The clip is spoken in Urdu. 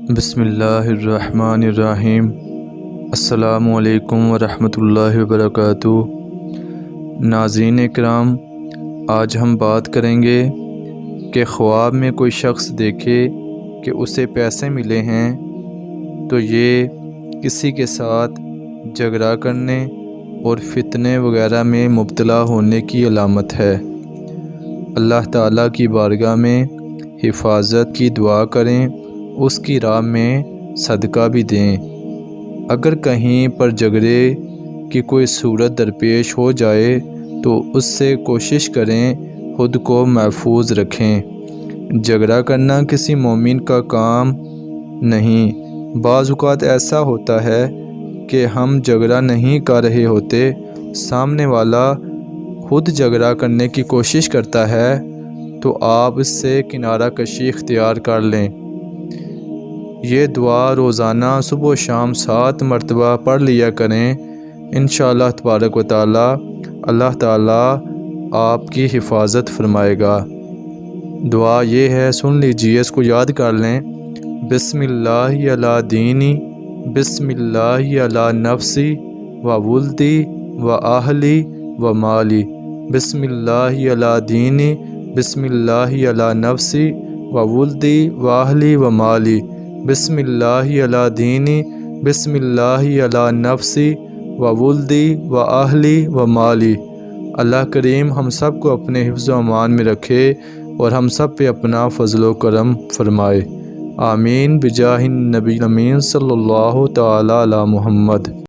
بسم اللہ الرحمن الرحیم۔ السلام علیکم ورحمۃ اللہ وبرکاتہ۔ ناظرین اکرام، آج ہم بات کریں گے کہ خواب میں کوئی شخص دیکھے کہ اسے پیسے ملے ہیں تو یہ کسی کے ساتھ جھگڑا کرنے اور فتنے وغیرہ میں مبتلا ہونے کی علامت ہے۔ اللہ تعالیٰ کی بارگاہ میں حفاظت کی دعا کریں، اس کی راہ میں صدقہ بھی دیں۔ اگر کہیں پر جھگڑے کی کوئی صورت درپیش ہو جائے تو اس سے کوشش کریں خود کو محفوظ رکھیں۔ جھگڑا کرنا کسی مومن کا کام نہیں۔ بعض اوقات ایسا ہوتا ہے کہ ہم جھگڑا نہیں کر رہے ہوتے، سامنے والا خود جھگڑا کرنے کی کوشش کرتا ہے تو آپ اس سے کنارہ کشی اختیار کر لیں۔ یہ دعا روزانہ صبح و شام 7 مرتبہ پڑھ لیا کریں۔ انشاءاللہ تبارک و تعالی اللہ تعالیٰ آپ کی حفاظت فرمائے گا۔ دعا یہ ہے، سن لیجئے، اس کو یاد کر لیں۔ بسم اللہ علی دینی، بسم اللہ علی نفسی و ولدی و اہلی و مالی، بسم اللہ علی دینی، بسم اللہ علی نفسی و ولدی و اہلی و مالی، بسم اللہ علی دینی، بسم اللہ علی نفسی و ولدی و اہلی و مالی۔ اللہ کریم ہم سب کو اپنے حفظ و امان میں رکھے اور ہم سب پہ اپنا فضل و کرم فرمائے۔ آمین بجاہ النبی الامین صلی اللہ تعالی علی محمد۔